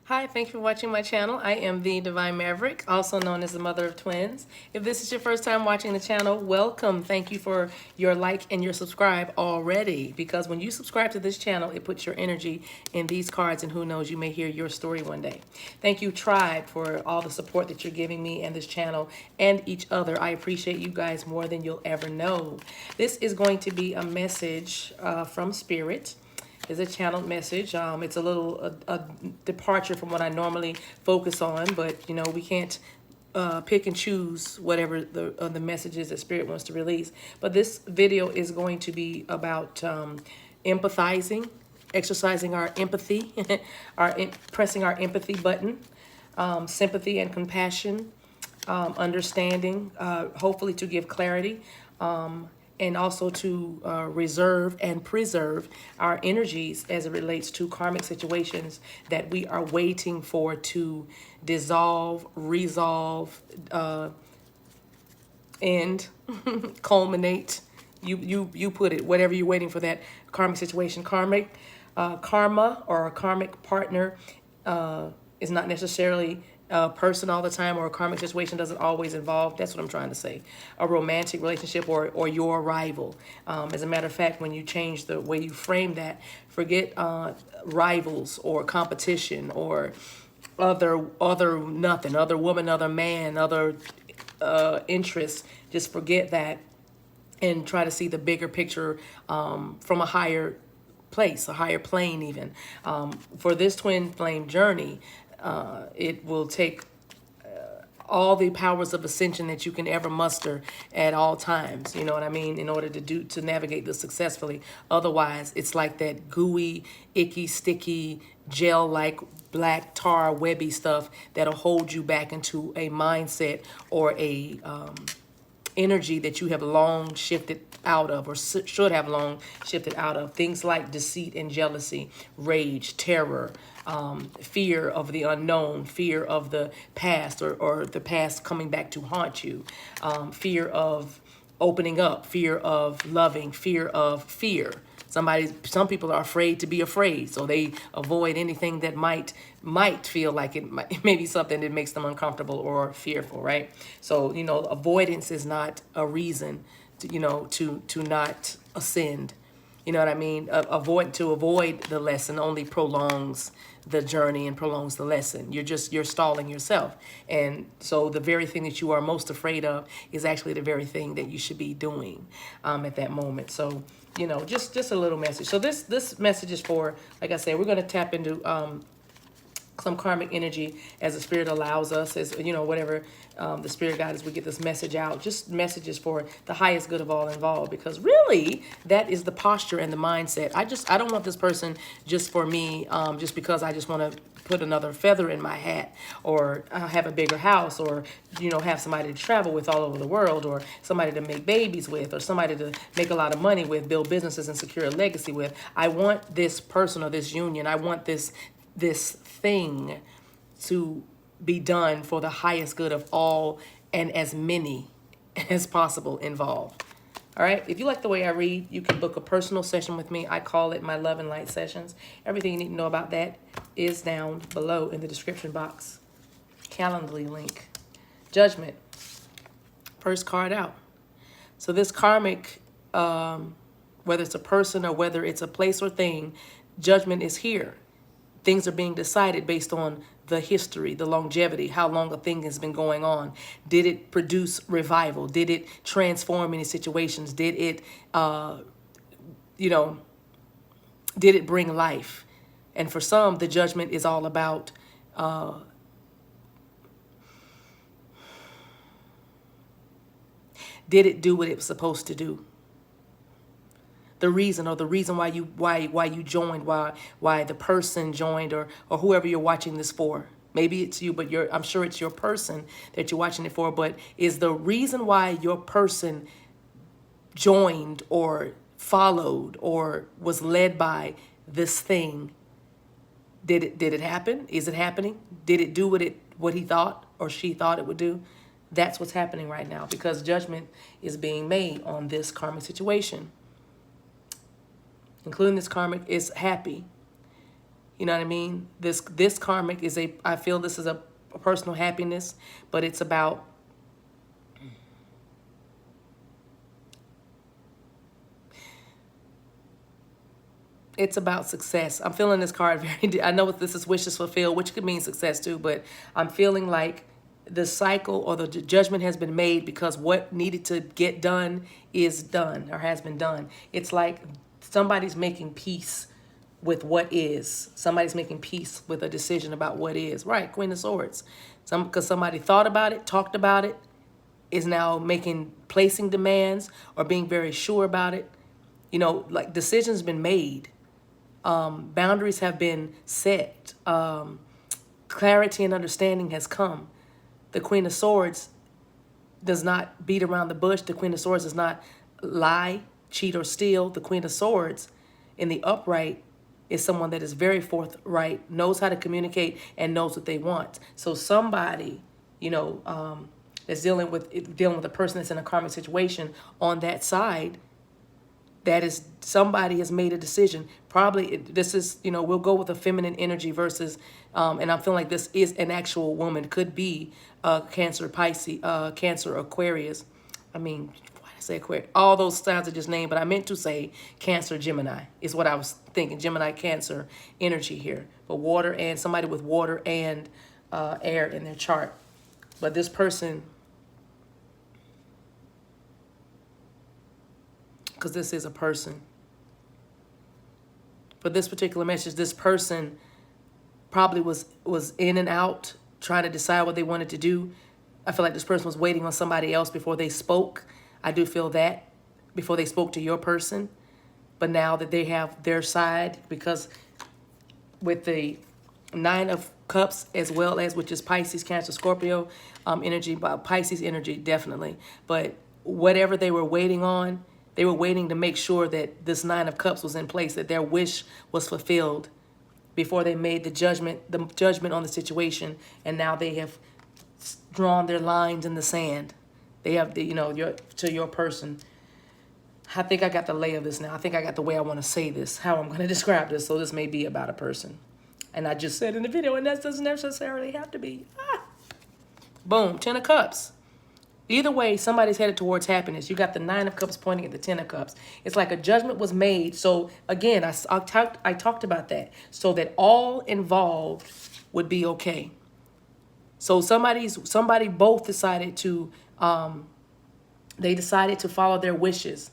Hi, thanks for watching my channel. I am the Divine Maverick, also known as the mother of twins. If this is your first time watching the channel, welcome. Thank you for your like and your subscribe already, because when you subscribe to this channel, it puts your energy in these cards, and who knows, you may hear your story one day. Thank you, Tribe, for all the support that you're giving me and this channel and each other. I appreciate you guys more than you'll ever know. This is going to be a message from Spirit. Is a channeled message. It's a little a departure from what I normally focus on, but you know, we can't pick and choose whatever the messages that Spirit wants to release. But this video is going to be about empathizing, exercising our empathy, pressing our empathy button, sympathy and compassion, understanding, hopefully to give clarity. And also to reserve and preserve our energies as it relates to karmic situations that we are waiting for to dissolve, resolve, end, culminate. You put it, whatever you're waiting for that karmic situation. Karma or a karmic partner is not necessarily a person all the time, or a karmic situation doesn't always involve, that's what I'm trying to say, a romantic relationship or your rival. As a matter of fact, when you change the way you frame that, forget rivals or competition or other nothing, other woman, other man, other interests. Just forget that and try to see the bigger picture from a higher place, a higher plane even. For this twin flame journey, it will take all the powers of ascension that you can ever muster at all times, you know what I mean, in order to navigate this successfully. Otherwise, it's like that gooey, icky, sticky, gel-like black tar webby stuff that'll hold you back into a mindset or a energy that you have long shifted out of, or should have long shifted out of. Things like deceit and jealousy, rage, terror, fear of the unknown, fear of the past, or the past coming back to haunt you, fear of opening up, fear of loving, fear of fear. Some people are afraid to be afraid, so they avoid anything that might feel like it may be something that makes them uncomfortable or fearful, right? So, you know, avoidance is not a reason to, you know, to not ascend. You know what I mean? To avoid the lesson only prolongs the journey and prolongs the lesson. You're stalling yourself. And so the very thing that you are most afraid of is actually the very thing that you should be doing at that moment. So, you know, just a little message. So this message is for, like I said, we're going to tap into some karmic energy as the Spirit allows us, as you know, whatever the Spirit guides, we get this message out, just messages for the highest good of all involved, because really that is the posture and the mindset. I don't want this person just for me, just because I just want to put another feather in my hat, or have a bigger house, or, you know, have somebody to travel with all over the world, or somebody to make babies with, or somebody to make a lot of money with, build businesses and secure a legacy with. I want this person or this union, I want this thing to be done for the highest good of all and as many as possible involved. All right. If you like the way I read, you can book a personal session with me. I call it my Love and Light sessions. Everything you need to know about that is down below in the description box. Calendly link. Judgment. First card out. So this karmic, whether it's a person or whether it's a place or thing, judgment is here. Things are being decided based on the history, the longevity, how long a thing has been going on. Did it produce revival? Did it transform any situations? Did it, you know, did it bring life? And for some, the judgment is all about did it do what it was supposed to do? The reason why you joined, why the person joined, or whoever you're watching this for. Maybe it's you, but I'm sure it's your person that you're watching it for. But is the reason why your person joined or followed or was led by this thing, did it happen? Is it happening? Did it do what he thought or she thought it would do? That's what's happening right now, because judgment is being made on this karmic situation. Including this karmic is happy. You know what I mean? This karmic is I feel this is a personal happiness, but it's about success. I'm feeling this card very, I know this is wishes fulfilled, which could mean success too, but I'm feeling like the cycle or the judgment has been made because what needed to get done is done or has been done. It's like somebody's making peace with what is. Somebody's making peace with a decision about what is. Right, Queen of Swords. Because somebody thought about it, talked about it, is now placing demands or being very sure about it. You know, like decisions been made. Boundaries have been set. Clarity and understanding has come. The Queen of Swords does not beat around the bush. The Queen of Swords does not lie, cheat, or steal. The Queen of Swords in the upright is someone that is very forthright, knows how to communicate, and knows what they want. So somebody, you know, that's dealing with a person that's in a karmic situation on that side, that is, somebody has made a decision. Probably this is, you know, we'll go with a feminine energy versus, and I'm feeling like this is an actual woman. Could be Cancer, Pisces, Cancer, Aquarius. I mean, why did I say Aquarius? All those signs I just named, but I meant to say Cancer, Gemini is what I was thinking. Gemini, Cancer energy here. But water and somebody with water and air in their chart. But this person, because this is a person. For this particular message, this person probably was in and out, trying to decide what they wanted to do. I feel like this person was waiting on somebody else before they spoke. I do feel that, before they spoke to your person. But now that they have their side, because with the Nine of Cups, as well as, which is Pisces, Cancer, Scorpio energy, Pisces energy, definitely. But whatever they were waiting on, they were waiting to make sure that this Nine of Cups was in place, that their wish was fulfilled before they made the judgment on the situation. And now they have drawn their lines in the sand. They have, you know, to your person. I think I got the lay of this now. I think I got the way I want to say this, how I'm going to describe this. So this may be about a person. And I just said in the video, and that doesn't necessarily have to be. Boom, 10 of Cups. Either way, somebody's headed towards happiness. You got the Nine of Cups pointing at the 10 of Cups. It's like a judgment was made. So again, I talked about that. So that all involved would be okay. So somebody both decided to, they decided to follow their wishes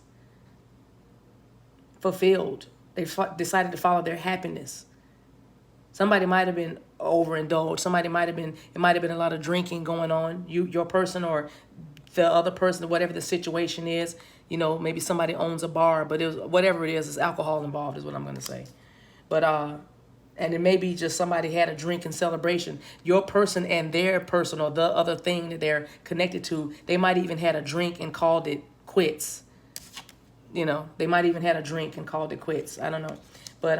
fulfilled. They decided to follow their happiness. Somebody might have been overindulged. Somebody might have been, it might have been a lot of drinking going on. Your person or the other person, whatever the situation is, you know, maybe somebody owns a bar, but whatever it is, it's alcohol involved is what I'm going to say. But, and it may be just somebody had a drink in celebration. Your person and their person or the other thing that they're connected to, they might even had a drink and called it quits. You know, they might even had a drink and called it quits. I don't know. But,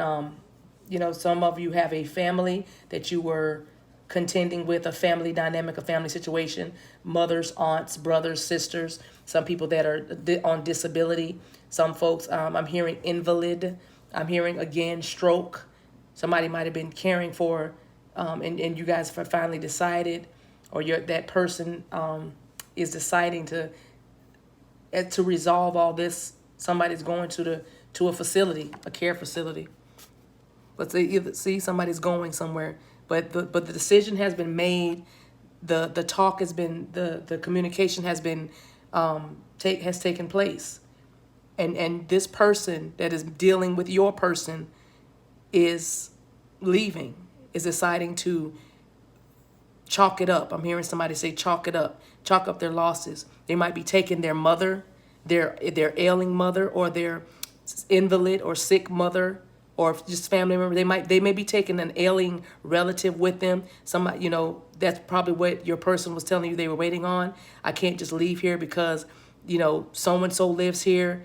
you know, some of you have a family that you were contending with, a family dynamic, a family situation, mothers, aunts, brothers, sisters, some people that are on disability, some folks, I'm hearing invalid, I'm hearing, again, stroke. Somebody might have been caring for, and you guys have finally decided, or that person is deciding to resolve all this. Somebody's going to a facility, a care facility. But see, somebody's going somewhere. But the decision has been made. The talk has been, the communication has been has taken place. And this person that is dealing with your person is leaving, is deciding to chalk it up. I'm hearing somebody say chalk it up, chalk up their losses. They might be taking their mother, their ailing mother, or their invalid or sick mother, or just family member. They may be taking an ailing relative with them. Somebody, you know, that's probably what your person was telling you they were waiting on. I can't just leave here because, you know, so-and-so lives here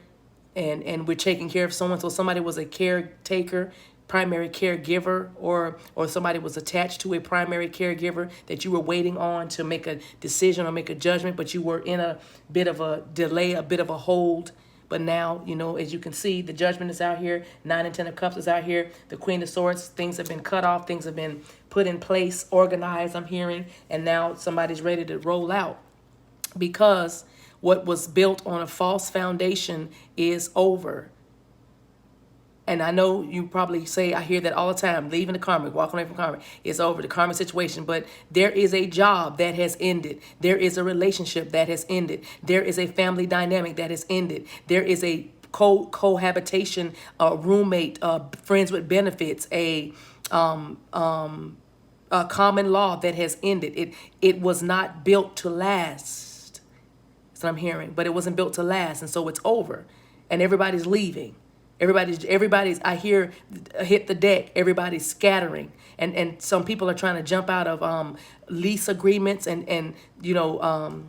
and we're taking care of so-and-so. Somebody was a caretaker, primary caregiver, or somebody was attached to a primary caregiver that you were waiting on to make a decision or make a judgment, but you were in a bit of a delay, a bit of a hold But now, you know, as you can see, the Judgment is out here. 9 and 10 of Cups is out here. The Queen of Swords, things have been cut off. Things have been put in place, organized, I'm hearing. And now somebody's ready to roll out, because what was built on a false foundation is over. And I know you probably say, I hear that all the time, leaving the karmic, walking away from karmic, it's over, the karmic situation. But there is a job that has ended. There is a relationship that has ended. There is a family dynamic that has ended. There is a cohabitation, roommate, friends with benefits, a common law that has ended. It was not built to last. That's what I'm hearing. But it wasn't built to last. And so it's over. And everybody's leaving. Everybody's, I hear, hit the deck. Everybody's scattering. And some people are trying to jump out of lease agreements and you know,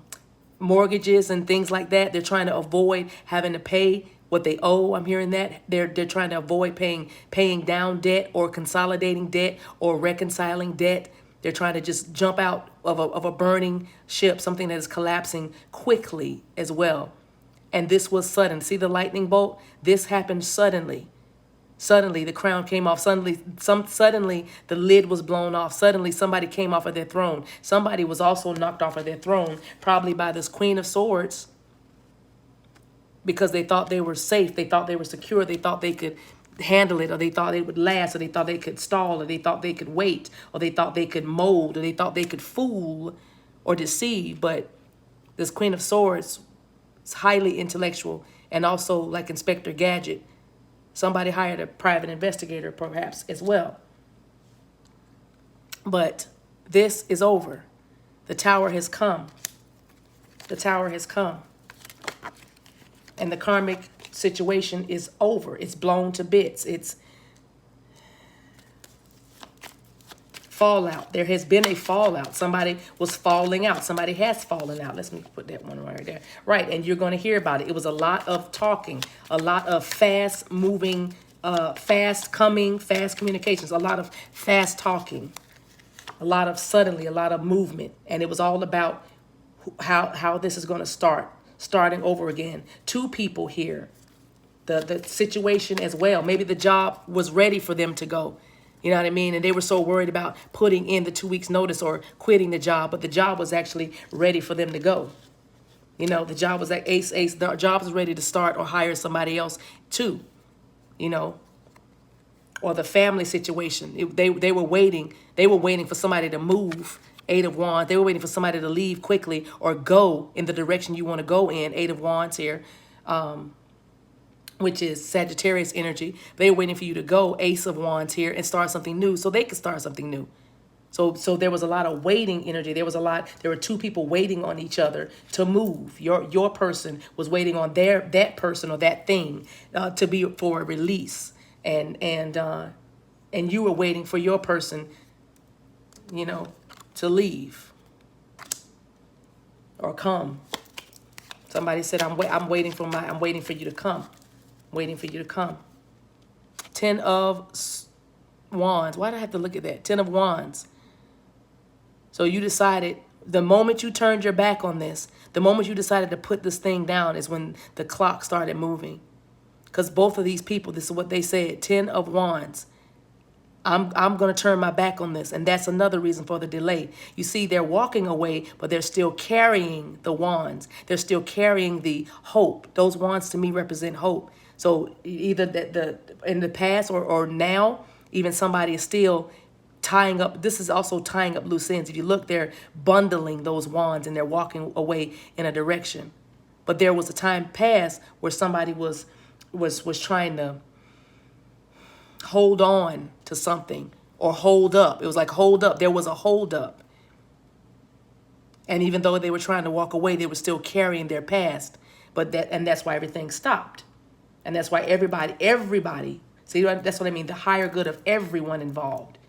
mortgages and things like that. They're trying to avoid having to pay what they owe. I'm hearing that. They're trying to avoid paying down debt or consolidating debt or reconciling debt. They're trying to just jump out of a burning ship, something that is collapsing quickly as well. And this was sudden. See the lightning bolt? This happened suddenly. Suddenly the crown came off. Suddenly the lid was blown off. Suddenly somebody came off of their throne. Somebody was also knocked off of their throne, probably by this Queen of Swords, because they thought they were safe. They thought they were secure. They thought they could handle it, or they thought it would last, or they thought they could stall, or they thought they could wait, or they thought they could mold, or they thought they could fool or deceive. But this Queen of Swords, it's highly intellectual, and also like Inspector Gadget. Somebody hired a private investigator perhaps as well. But this is over. The tower has come. The tower has come. And the karmic situation is over. It's blown to bits. It's fallout. There has been a fallout. Somebody was falling out. Somebody has fallen out. Let's put that one right there. Right, and you're going to hear about it. It was a lot of talking, a lot of fast moving, fast coming, fast communications, a lot of fast talking, a lot of suddenly, a lot of movement. And it was all about how this is going to starting over again. Two people here. The situation as well. Maybe the job was ready for them to go. You know what I mean? And they were so worried about putting in the 2 weeks notice or quitting the job, but the job was actually ready for them to go. You know, the job was like ace. The job was ready to start or hire somebody else too, you know, or the family situation. They were waiting. They were waiting for somebody to move. 8 of Wands. They were waiting for somebody to leave quickly or go in the direction you want to go in. 8 of Wands here. Which is Sagittarius energy. They were waiting for you to go, Ace of Wands here, and start something new so they could start something new. So there was a lot of waiting energy. There were two people waiting on each other to move. Your person was waiting on that person or that thing to be for a release. And you were waiting for your person, you know, to leave or come. Somebody said, I'm waiting for you to come. Waiting for you to come. 10 of Wands. Why do I have to look at that? 10 of Wands. So you decided, the moment you turned your back on this, the moment you decided to put this thing down is when the clock started moving. Because both of these people, this is what they said, 10 of Wands. I'm going to turn my back on this. And that's another reason for the delay. You see, they're walking away, but they're still carrying the wands. They're still carrying the hope. Those wands to me represent hope. So either in the past or now, even somebody is still tying up. This is also tying up loose ends. If you look, they're bundling those wands and they're walking away in a direction. But there was a time past where somebody was trying to hold on to something or hold up. It was like hold up. There was a hold up. And even though they were trying to walk away, they were still carrying their past. And that's why everything stopped. And that's why everybody, see, that's what I mean, the higher good of everyone involved.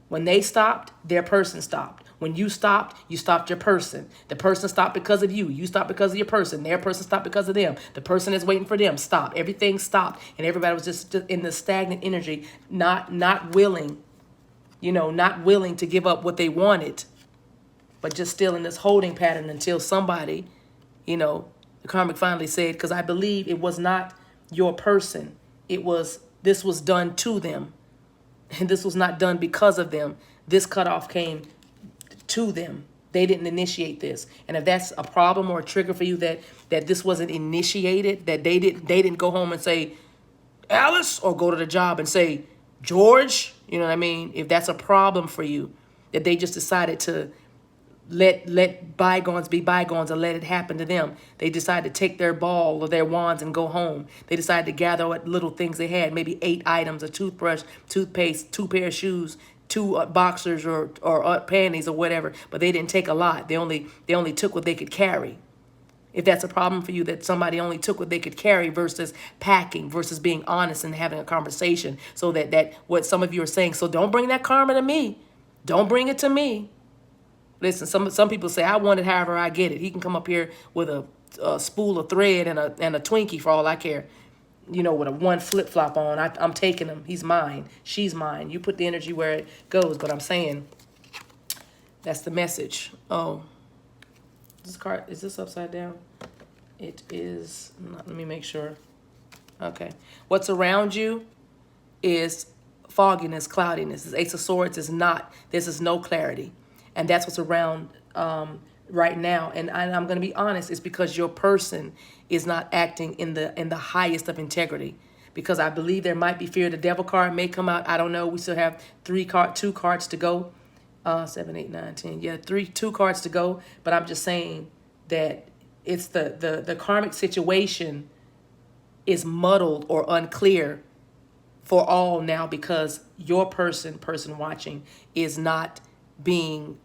When they stopped, their person stopped. When you stopped your person. The person stopped because of you. You stopped because of your person. Their person stopped because of them. The person is waiting for them. Stopped. Everything stopped. And everybody was just in the stagnant energy, not willing, not willing to give up what they wanted, but just still in this holding pattern until somebody, The karmic finally said, because I believe it was not your person. This was done to them. And this was not done because of them. This cutoff came to them. They didn't initiate this. And if that's a problem or a trigger for you, that this wasn't initiated, that they didn't go home and say, Alice, or go to the job and say, George, you know what I mean? If that's a problem for you, that they just decided to let bygones be bygones and let it happen to them. They decided to take their ball or their wands and go home. They decided to gather what little things they had, maybe 8 items, a toothbrush, toothpaste, 2 pair of shoes, 2 boxers or panties or whatever, but they didn't take a lot. They only took what they could carry. If that's a problem for you, that somebody only took what they could carry versus packing, versus being honest and having a conversation, so that what some of you are saying, so don't bring that karma to me. Don't bring it to me. Listen, some people say, I want it however I get it. He can come up here with a spool of thread and a Twinkie for all I care. You know, with a 1 flip-flop on. I'm taking him. He's mine. She's mine. You put the energy where it goes. But I'm saying, that's the message. Oh, this card, is this upside down? It is not. Let me make sure. Okay. What's around you is fogginess, cloudiness. This Ace of Swords is not. This is no clarity. And that's what's around right now. And I'm going to be honest, it's because your person is not acting in the highest of integrity. Because I believe there might be fear. The Devil card may come out. I don't know. We still have 2 cards to go. 7, 8, 9, 10. Yeah, 2 cards to go. But I'm just saying that it's the karmic situation is muddled or unclear for all now, because your person watching is not being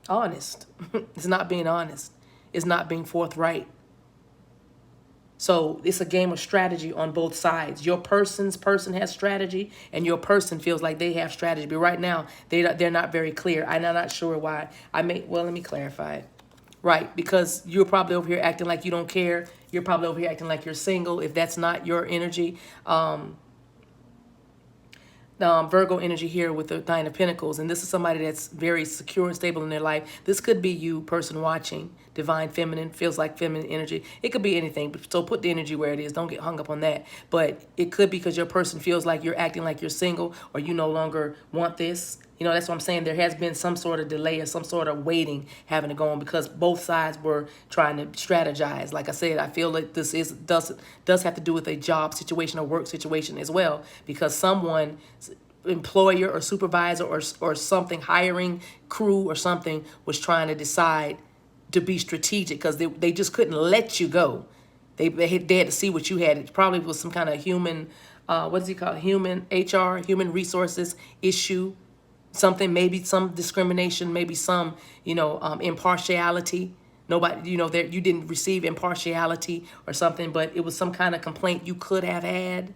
honest. It's not being honest. It's not being forthright. So it's a game of strategy on both sides. Your person has strategy, and your person feels like they have strategy. But right now, they're not very clear. I'm not sure why. Well, let me clarify it. Right, because you're probably over here acting like you don't care. You're probably over here acting like you're single, if that's not your energy. Virgo energy here with the 9 of Pentacles, and this is somebody that's very secure and stable in their life. This could be you, person watching, divine feminine, feels like feminine energy. It could be anything, so put the energy where it is. Don't get hung up on that. But it could be because your person feels like you're acting like you're single, or you no longer want this. You know, that's what I'm saying. There has been some sort of delay or some sort of waiting having to go on, because both sides were trying to strategize. Like I said, I feel like this does have to do with a job situation or work situation as well, because someone, employer or supervisor or something, hiring crew or something, was trying to decide to be strategic, because they just couldn't let you go. They had to see what you had. It probably was some kind of human, what does he call it? Human HR, human resources issue. Something, maybe some discrimination, maybe some, impartiality. Nobody, you didn't receive impartiality or something, but it was some kind of complaint you could have had,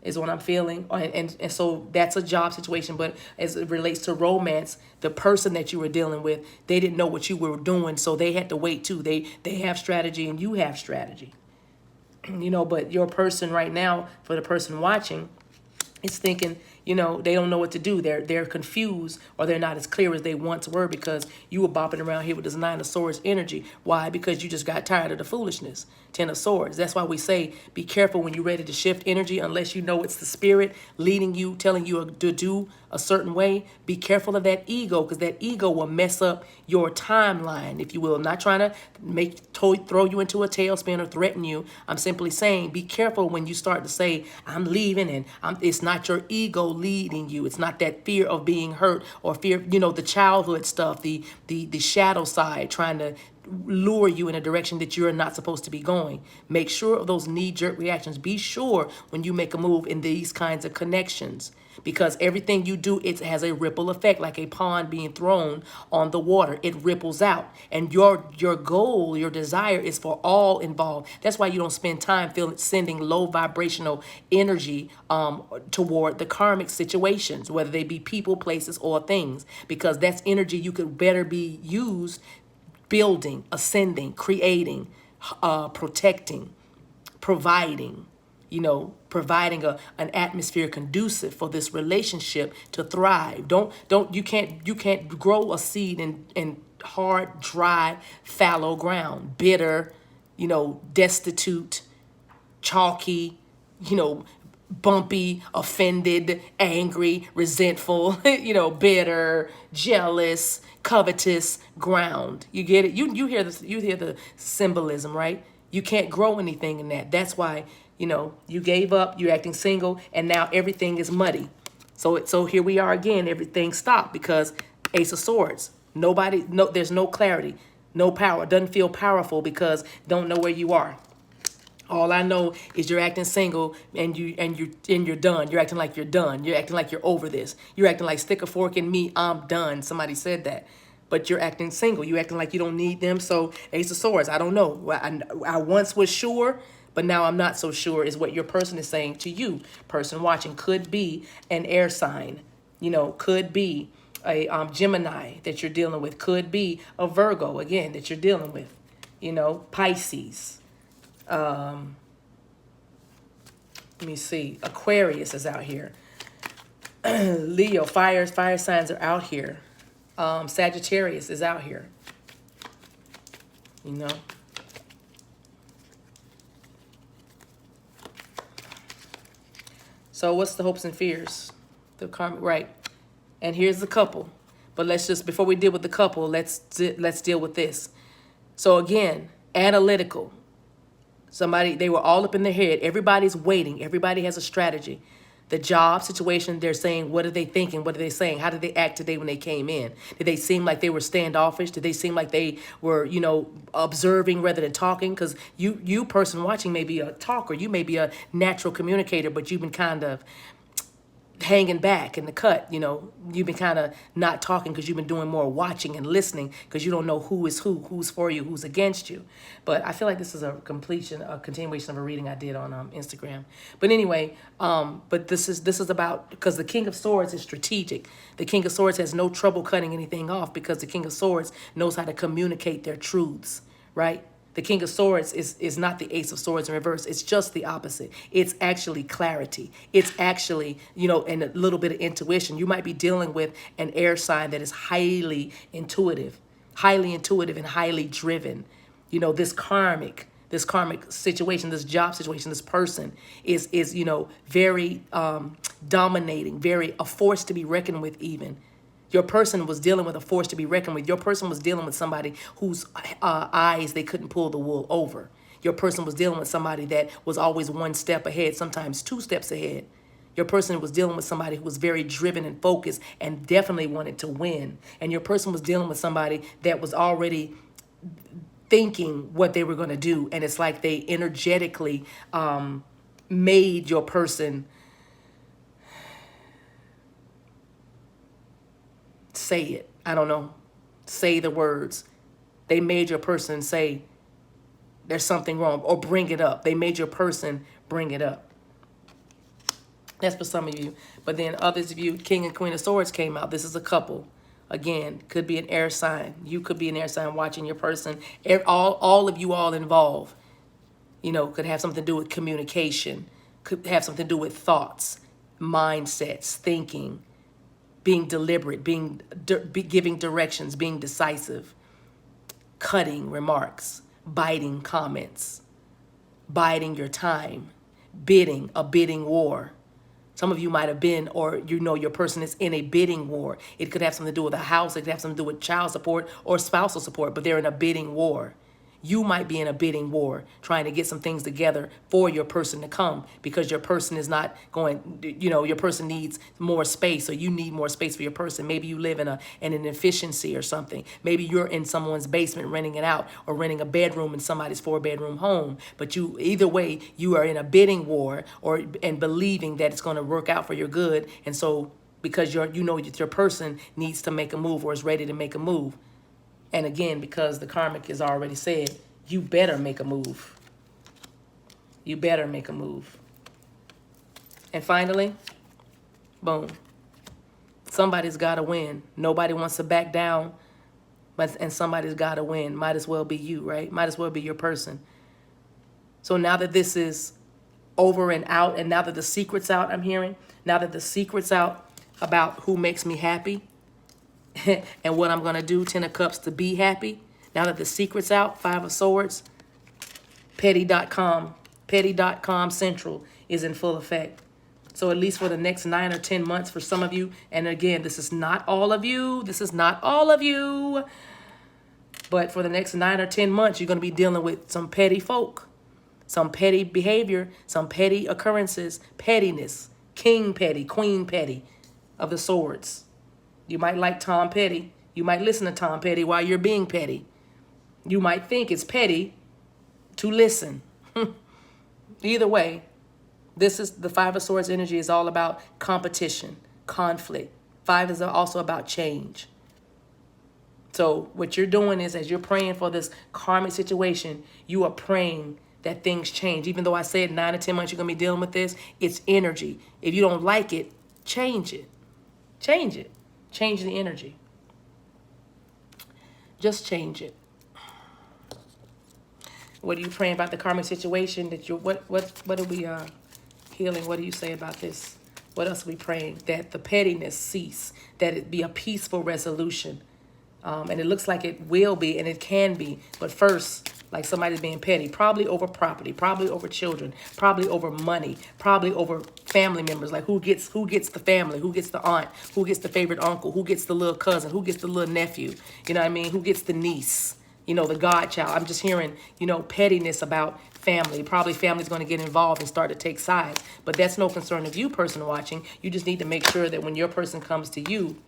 is what I'm feeling. And so that's a job situation. But as it relates to romance, the person that you were dealing with, they didn't know what you were doing, so they had to wait too. They have strategy and you have strategy. But your person right now, for the person watching, is thinking, they don't know what to do. They're confused, or they're not as clear as they once were, because you were bopping around here with this 9 of Swords energy. Why? Because you just got tired of the foolishness. 10 of Swords. That's why we say be careful when you're ready to shift energy, unless you know it's the spirit leading you, telling you to do a certain way. Be careful of that ego, because that ego will mess up your timeline, if you will. I'm not trying to throw you into a tailspin or threaten you. I'm simply saying be careful when you start to say, I'm leaving, and it's not your ego leading you. It's not that fear of being hurt, or fear, the childhood stuff, the shadow side trying to lure you in a direction that you're not supposed to be going. Make sure of those knee-jerk reactions. Be sure when you make a move in these kinds of connections, because everything you do, it has a ripple effect, like a pond being thrown on the water. It ripples out, and your goal, your desire is for all involved. That's why you don't spend time sending low vibrational energy toward the karmic situations, whether they be people, places, or things, because that's energy you could better be used building, ascending, creating, protecting, providing, providing an atmosphere conducive for this relationship to thrive. You can't grow a seed in hard, dry, fallow ground, bitter, destitute, chalky, bumpy, offended, angry, resentful, bitter, jealous, covetous ground. You get it? You hear the symbolism, right? You can't grow anything in that. That's why, you gave up, you're acting single, and now everything is muddy. So here we are again, everything stopped because Ace of Swords. There's no clarity, no power. Doesn't feel powerful because don't know where you are. All I know is you're acting single and you're done. You're acting like you're done. You're acting like you're over this. You're acting like stick a fork in me, I'm done. Somebody said that. But you're acting single. You're acting like you don't need them. So Ace of Swords, I don't know. I once was sure, but now I'm not so sure is what your person is saying to you. Person watching could be an air sign. Could be a Gemini that you're dealing with. Could be a Virgo, again, that you're dealing with. Pisces. Let me see. Aquarius is out here. Leo, fire signs are out here. Sagittarius is out here. So what's the hopes and fears? The karmic, right? And here's the couple. But before we deal with the couple, let's deal with this. So again, analytical. They were all up in their head. Everybody's waiting. Everybody has a strategy. The job situation, they're saying, what are they thinking? What are they saying? How did they act today when they came in? Did they seem like they were standoffish? Did they seem like they were, observing rather than talking? Because you person watching may be a talker. You may be a natural communicator, but you've been kind of hanging back in the cut. You've been kind of not talking because you've been doing more watching and listening because you don't know who is who's for you, who's against you. But I feel like this is a continuation of a reading I did on Instagram. But anyway, but this is about, because the King of Swords is strategic. The King of Swords has no trouble cutting anything off because the King of Swords knows how to communicate their truths, right? The King of Swords is not the Ace of Swords in reverse. It's just the opposite. It's actually clarity. It's actually, and a little bit of intuition. You might be dealing with an air sign that is highly intuitive and highly driven. This karmic situation, this job situation, this person is very dominating, very a force to be reckoned with even. Your person was dealing with a force to be reckoned with. Your person was dealing with somebody whose eyes they couldn't pull the wool over. Your person was dealing with somebody that was always one step ahead, sometimes two steps ahead. Your person was dealing with somebody who was very driven and focused and definitely wanted to win. And your person was dealing with somebody that was already thinking what they were going to do. And it's like they energetically made your person say it. I don't know. Say the words. They made your person say there's something wrong or bring it up. They made your person bring it up. That's for some of you. But then others of you, King and Queen of Swords came out. This is a couple. Again, could be an air sign. You could be an air sign watching your person. All of you all involved, could have something to do with communication. Could have something to do with thoughts, mindsets, thinking, being deliberate, giving directions, being decisive, cutting remarks, biting comments, biding your time, a bidding war. Some of you might have been, or your person is in a bidding war. It could have something to do with a house. It could have something to do with child support or spousal support, but they're in a bidding war. You might be in a bidding war, trying to get some things together for your person to come because your person is not going, your person needs more space or you need more space for your person. Maybe you live in an inefficiency or something. Maybe you're in someone's basement renting it out or renting a bedroom in somebody's 4-bedroom home. But either way, you are in a bidding war and believing that it's going to work out for your good. And so because that your person needs to make a move or is ready to make a move. And again, because the karmic has already said, you better make a move. You better make a move. And finally, boom. Somebody's got to win. Nobody wants to back down, and somebody's got to win. Might as well be you, right? Might as well be your person. So now that this is over and out. And now that the secret's out, I'm hearing, now that the secret's out about who makes me happy and what I'm going to do, 10 of Cups, to be happy. Now that the secret's out, 5 of Swords, petty.com Central is in full effect. So at least for the next 9 or 10 months for some of you, and again, this is not all of you. This is not all of you. But for the next 9 or 10 months, you're going to be dealing with some petty folk, some petty behavior, some petty occurrences, pettiness, king petty, queen petty of the swords. You might like Tom Petty. You might listen to Tom Petty while you're being petty. You might think it's petty to listen. Either way, this is the 5 of Swords energy is all about competition, conflict. 5 is also about change. So what you're doing is, as you're praying for this karmic situation, you are praying that things change. Even though I said 9 to 10 months you're going to be dealing with this, it's energy. If you don't like it, change it. Change it. Change the energy. Just change it. What are you praying about the karmic situation? That you're what are we healing? What do you say about this? What else are we praying? That the pettiness cease, that it be a peaceful resolution. And it looks like it will be, and it can be. But first, like somebody's being petty, probably over property, probably over children, probably over money, probably over family members. Like who gets the family, who gets the aunt, who gets the favorite uncle, who gets the little cousin, who gets the little nephew, you know what I mean? Who gets the niece, you know, the godchild. I'm just hearing, you know, pettiness about family. Probably family's going to get involved and start to take sides. But that's no concern of you, person watching. You just need to make sure that when your person comes to you,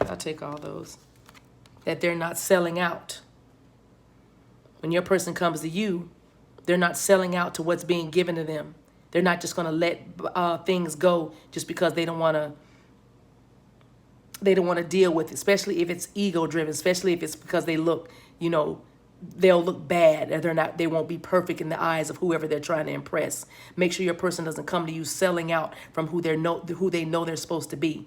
I'll take all those, that they're not selling out. When your person comes to you, they're not selling out to what's being given to them. They're not just going to let things go just because they don't want to deal with it, especially if it's ego driven, especially if it's because they look, you know, they'll look bad, or they won't be perfect in the eyes of whoever they're trying to impress. Make sure your person doesn't come to you selling out from who they know they're supposed to be.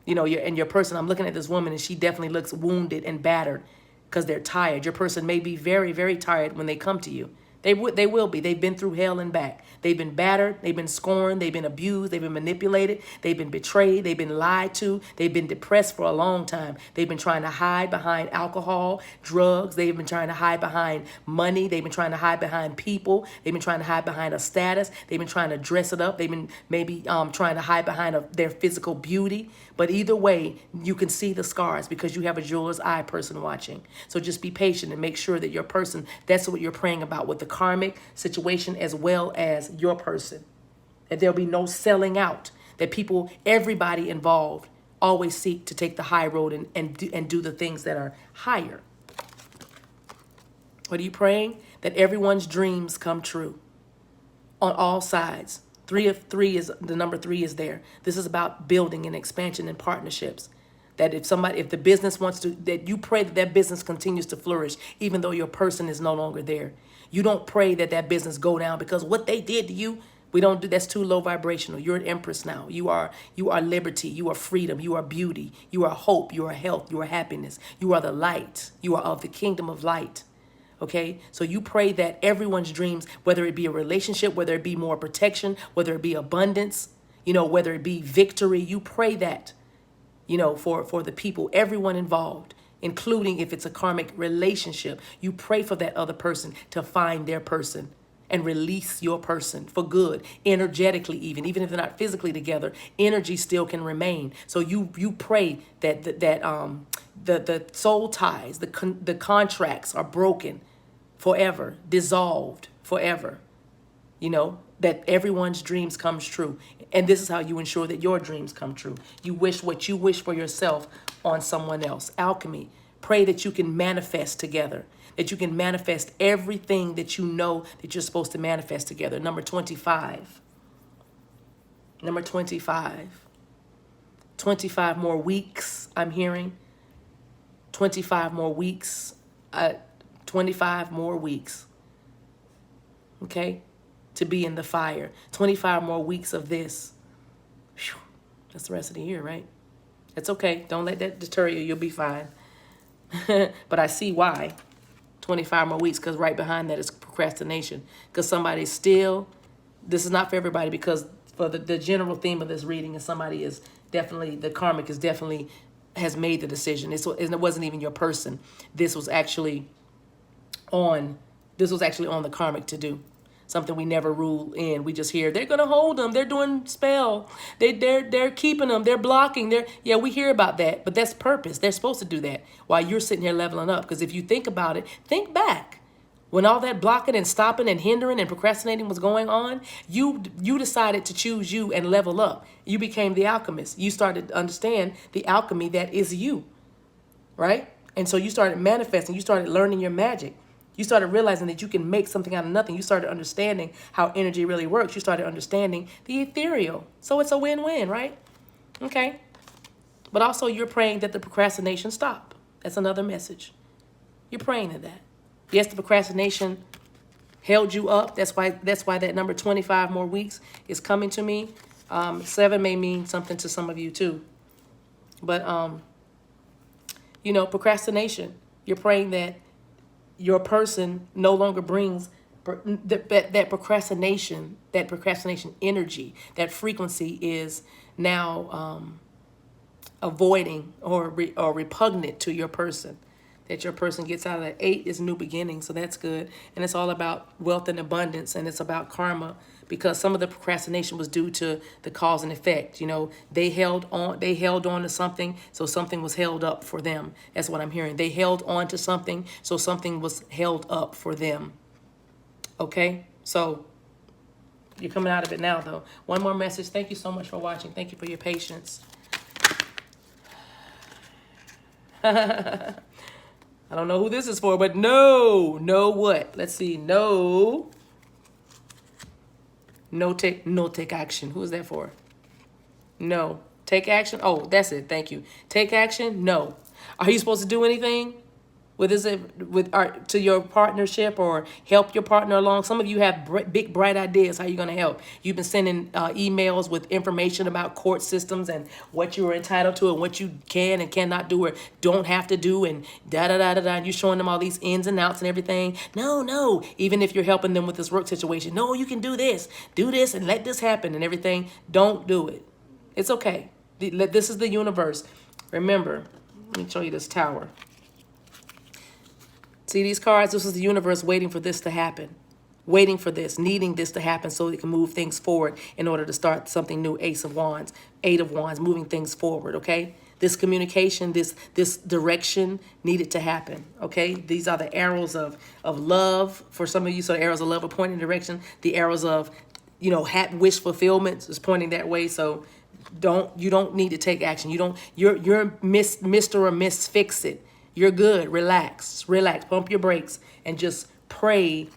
You know, your person, I'm looking at this woman and she definitely looks wounded and battered because they're tired. Your person may be very, very tired when they come to you. They will be. They've been through hell and back. They've been battered. They've been scorned. They've been abused. They've been manipulated. They've been betrayed. They've been lied to. They've been depressed for a long time. They've been trying to hide behind alcohol, drugs. They've been trying to hide behind money. They've been trying to hide behind people. They've been trying to hide behind a status. They've been trying to dress it up. They've been maybe trying to hide behind their physical beauty. But either way, you can see the scars because you have a jeweler's eye, person watching. So just be patient and make sure that your person, that's what you're praying about with the karmic situation as well as your person. That there'll be no selling out. That people, everybody involved, always seek to take the high road and do the things that are higher. What are you praying? That everyone's dreams come true on all sides. The number 3 is there. This is about building and expansion and partnerships. That if the business wants to, that you pray that business continues to flourish, even though your person is no longer there. You don't pray that business go down because what they did to you, we don't do. That's too low vibrational. You're an empress now. You are liberty. You are freedom. You are beauty. You are hope. You are health. You are happiness. You are the light. You are of the kingdom of light. Okay, so you pray that everyone's dreams, whether it be a relationship, whether it be more protection, whether it be abundance, you know, whether it be victory, you pray that, you know, for the people, everyone involved, including if it's a karmic relationship, you pray for that other person to find their person and release your person for good, energetically even if they're not physically together, energy still can remain. So you pray that the soul ties, the contracts are broken forever, dissolved forever, you know, that everyone's dreams comes true. And this is how you ensure that your dreams come true. You wish what you wish for yourself on someone else. Alchemy. Pray that you can manifest together, that you can manifest everything that you know that you're supposed to manifest together. Number 25. Number 25. 25 more weeks, I'm hearing. 25 more weeks. 25 more weeks, okay, to be in the fire. 25 more weeks of this. Whew. That's the rest of the year, right? It's okay. Don't let that deter you. You'll be fine. But I see why. 25 more weeks, because right behind that is procrastination. Because somebody's still, this is not for everybody, because for the general theme of this reading is somebody is definitely, the karmic is definitely, has made the decision. It wasn't even your person. This was actually on the karmic to do. Something we never rule in. We just hear they're gonna hold them. They're doing spell. They're keeping them. They're blocking. Yeah, we hear about that, but that's purpose. They're supposed to do that while you're sitting here leveling up. Because if you think about it, think back when all that blocking and stopping and hindering and procrastinating was going on. You decided to choose you and level up. You became the alchemist. You started to understand the alchemy that is you, right? And so you started manifesting. You started learning your magic. You started realizing that you can make something out of nothing. You started understanding how energy really works. You started understanding the ethereal. So it's a win-win, right? Okay. But also you're praying that the procrastination stop. That's another message. You're praying to that. Yes, the procrastination held you up. That's why that number 25 more weeks is coming to me. 7 may mean something to some of you too. But, procrastination. You're praying that your person no longer brings that procrastination energy, that frequency is now avoiding or repugnant to your person. That your person gets out of that. 8 is new beginning, so that's good. And it's all about wealth and abundance, and it's about karma, because some of the procrastination was due to the cause and effect. They held on to something, so something was held up for them. That's what I'm hearing. They held on to something, so something was held up for them. Okay? So you're coming out of it now, though. One more message. Thank you so much for watching. Thank you for your patience. I don't know who this is for, but no what? Let's see. No take action. Who is that for? No. Take action. Oh, that's it. Thank you. Take action. No. Are you supposed to do anything to your partnership or help your partner along? Some of you have big, bright ideas how you're going to help. You've been sending emails with information about court systems and what you are entitled to and what you can and cannot do or don't have to do and da-da-da-da-da. And you're showing them all these ins and outs and everything. No. Even if you're helping them with this work situation. No, you can do this and let this happen and everything. Don't do it. It's okay. This is the universe. Remember, let me show you this tower. See these cards? This is the universe waiting for this to happen. Waiting for this, needing this to happen so it can move things forward in order to start something new. Ace of Wands, 8 of Wands, moving things forward, okay? This communication, this direction needed to happen, okay? These are the arrows of love for some of you. So the arrows of love are pointing direction. The arrows of, wish fulfillment is pointing that way. So you don't need to take action. You're Mr. or Miss Fix It. You're good. Relax. Pump your brakes and just pray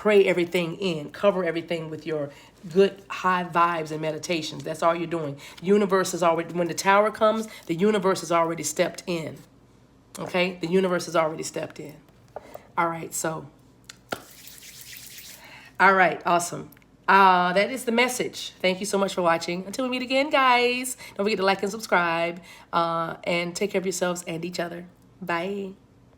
everything in. Cover everything with your good high vibes and meditations. That's all you're doing. Universe is already, when the tower comes, the universe has already stepped in. Okay? The universe has already stepped in. All right. All right. Awesome. That is the message. Thank you so much for watching. Until we meet again, guys, don't forget to like and subscribe, and take care of yourselves and each other. Bye.